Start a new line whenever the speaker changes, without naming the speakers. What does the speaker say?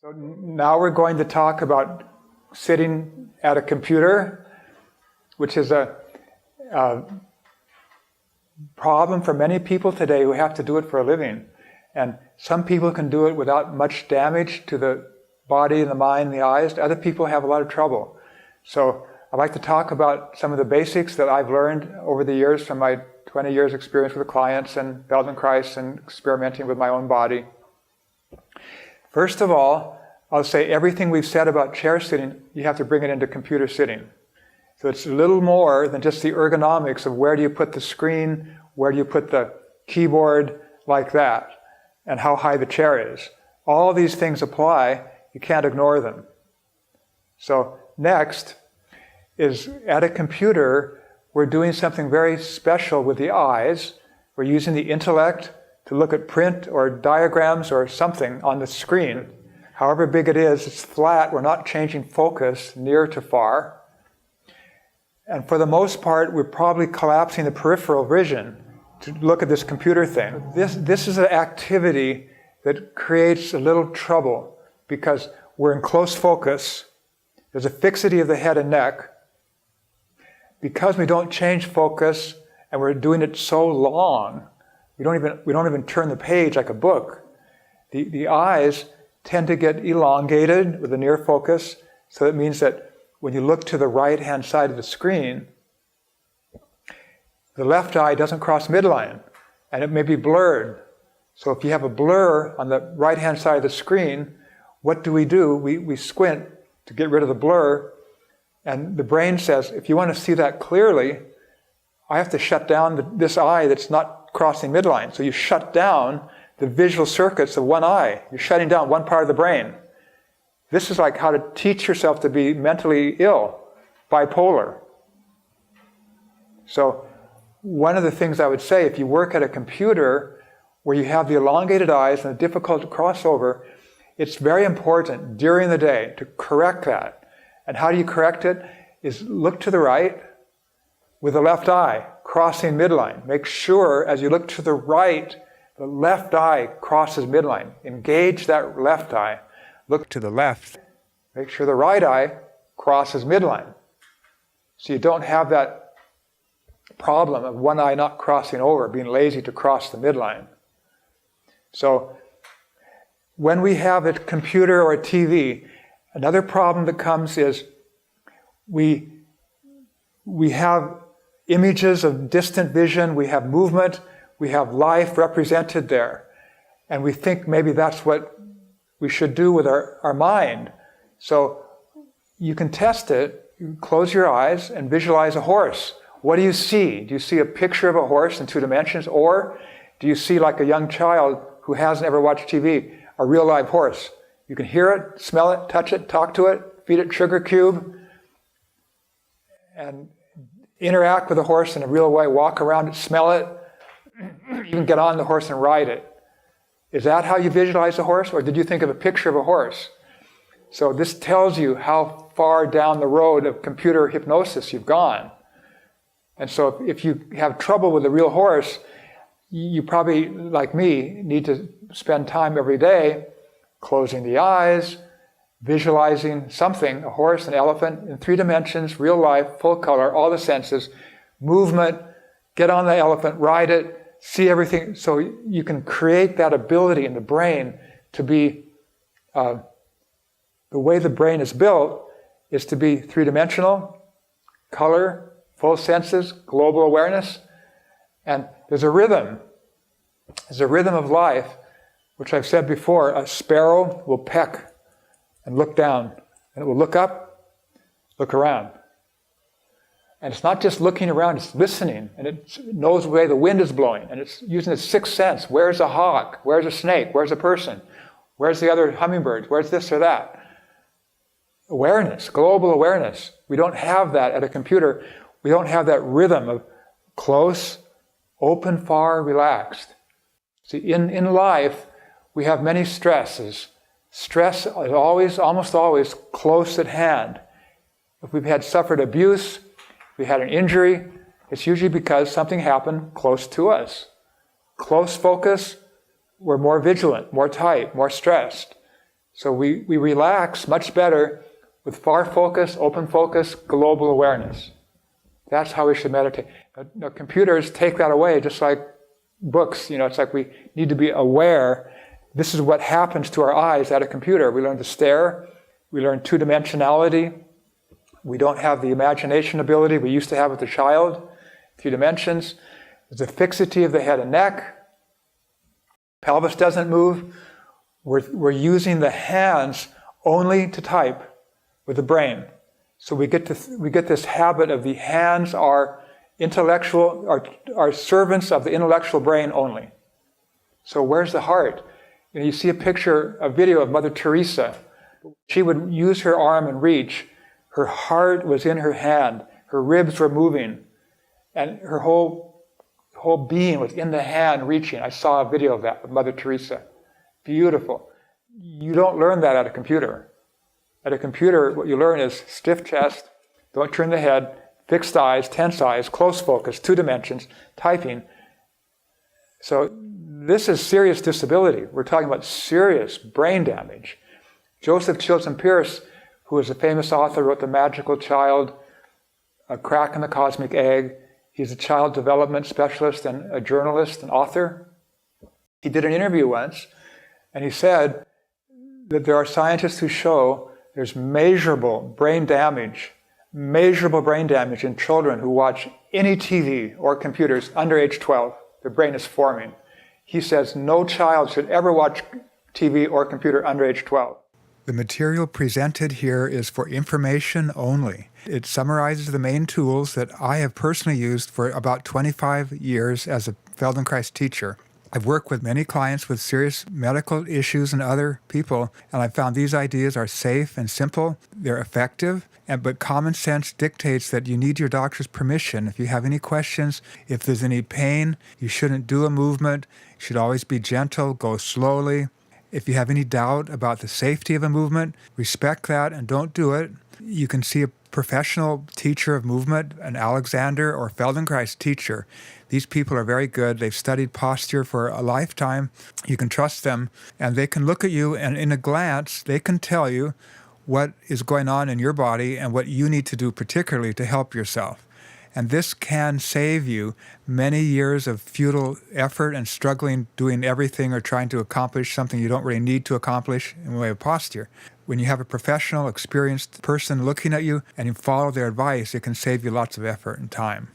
So now we're going to talk about sitting at a computer, which is a problem for many people today who have to do it for a living. And some people can do it without much damage to the body and the mind and the eyes. Other people have a lot of trouble. So I'd like to talk about some of the basics that I've learned over the years from my 20 years experience with clients and Feldenkrais and experimenting with my own body. First of all, I'll say everything we've said about chair sitting, you have to bring it into computer sitting. So it's a little more than just the ergonomics of where do you put the screen, where do you put the keyboard, like that, and how high the chair is. All these things apply, you can't ignore them. So next is at a computer, we're doing something very special with the eyes. We're using the intellect to look at print or diagrams or something on the screen. However big it is, it's flat, we're not changing focus near to far. And for the most part, we're probably collapsing the peripheral vision to look at this computer thing. This is an activity that creates a little trouble because we're in close focus. There's a fixity of the head and neck. Because we don't change focus and we're doing it so long, we don't even turn the page like a book. The eyes tend to get elongated with the near focus, so it means that when you look to the right-hand side of the screen, the left eye doesn't cross midline, and it may be blurred. So if you have a blur on the right-hand side of the screen, what do? We squint to get rid of the blur, and the brain says, if you want to see that clearly, I have to shut down this eye that's not crossing midline. So you shut down the visual circuits of one eye. You're shutting down one part of the brain. This is like how to teach yourself to be mentally ill, bipolar. So one of the things I would say, if you work at a computer where you have the elongated eyes and the difficult crossover, it's very important during the day to correct that. And how do you correct it? Is look to the right with the left eye crossing midline. Make sure as you look to the right, the left eye crosses midline. Engage that left eye. Look to the left. Make sure the right eye crosses midline. So you don't have that problem of one eye not crossing over, being lazy to cross the midline. So when we have a computer or a TV, another problem that comes is we have images of distant vision, we have movement, we have life represented there. And we think maybe that's what we should do with our mind. So you can test it. You close your eyes and visualize a horse. What do you see? Do you see a picture of a horse in 2 dimensions? Or do you see, like a young child who hasn't ever watched TV, a real live horse? You can hear it, smell it, touch it, talk to it, feed it sugar cube, and interact with the horse in a real way, walk around it, smell it, even get on the horse and ride it. Is that how you visualize a horse, or did you think of a picture of a horse? So this tells you how far down the road of computer hypnosis you've gone. And so if you have trouble with a real horse, you probably, like me, need to spend time every day closing the eyes, visualizing something, a horse, an elephant, in 3 dimensions, real life, full color, all the senses, movement, get on the elephant, ride it, see everything. So you can create that ability in the brain to be, the way the brain is built is to be 3-dimensional, color, full senses, global awareness. And there's a rhythm. There's a rhythm of life, which I've said before. A sparrow will peck and look down, and it will look up, look around. And it's not just looking around, it's listening, and it knows the way the wind is blowing, and it's using its 6th sense. Where's a hawk? Where's a snake? Where's a person? Where's the other hummingbirds? Where's this or that? Awareness, global awareness. We don't have that at a computer. We don't have that rhythm of close, open, far, relaxed. See, in life, we have many stresses. Stress is almost always close at hand. If we've suffered abuse, if we had an injury, it's usually because something happened close to us. Close focus, we're more vigilant, more tight, more stressed. So we relax much better with far focus, open focus, global awareness. That's how we should meditate. Now, computers take that away, just like books. It's like we need to be aware. This is what happens to our eyes at a computer. We learn to stare. We learn two-dimensionality. We don't have the imagination ability we used to have with a child. 3 dimensions. There's a fixity of the head and neck. Pelvis doesn't move. We're using the hands only to type with the brain. So we get this habit of the hands are intellectual, are servants of the intellectual brain only. So where's the heart? You see a video of Mother Teresa. She would use her arm and reach. Her heart was in her hand. Her ribs were moving. And her whole being was in the hand reaching. I saw a video of that with Mother Teresa. Beautiful. You don't learn that at a computer. At a computer, what you learn is stiff chest, don't turn the head, fixed eyes, tense eyes, close focus, 2 dimensions, typing. So this is serious disability. We're talking about serious brain damage. Joseph Chilton Pearce, who is a famous author, wrote The Magical Child, A Crack in the Cosmic Egg. He's a child development specialist and a journalist and author. He did an interview once, and he said that there are scientists who show there's measurable brain damage in children who watch any TV or computers under age 12. Their brain is forming. He says no child should ever watch TV or computer under age 12. The material presented here is for information only. It summarizes the main tools that I have personally used for about 25 years as a Feldenkrais teacher. I've worked with many clients with serious medical issues and other people, and I've found these ideas are safe and simple. They're effective, but common sense dictates that you need your doctor's permission. If you have any questions, if there's any pain, you shouldn't do a movement. You should always be gentle, go slowly. If you have any doubt about the safety of a movement, respect that and don't do it. You can see a professional teacher of movement, an Alexander or Feldenkrais teacher. These people are very good. They've studied posture for a lifetime. You can trust them, and they can look at you, and in a glance, they can tell you what is going on in your body and what you need to do particularly to help yourself. And this can save you many years of futile effort and struggling, doing everything or trying to accomplish something you don't really need to accomplish in the way of posture. When you have a professional, experienced person looking at you and you follow their advice, it can save you lots of effort and time.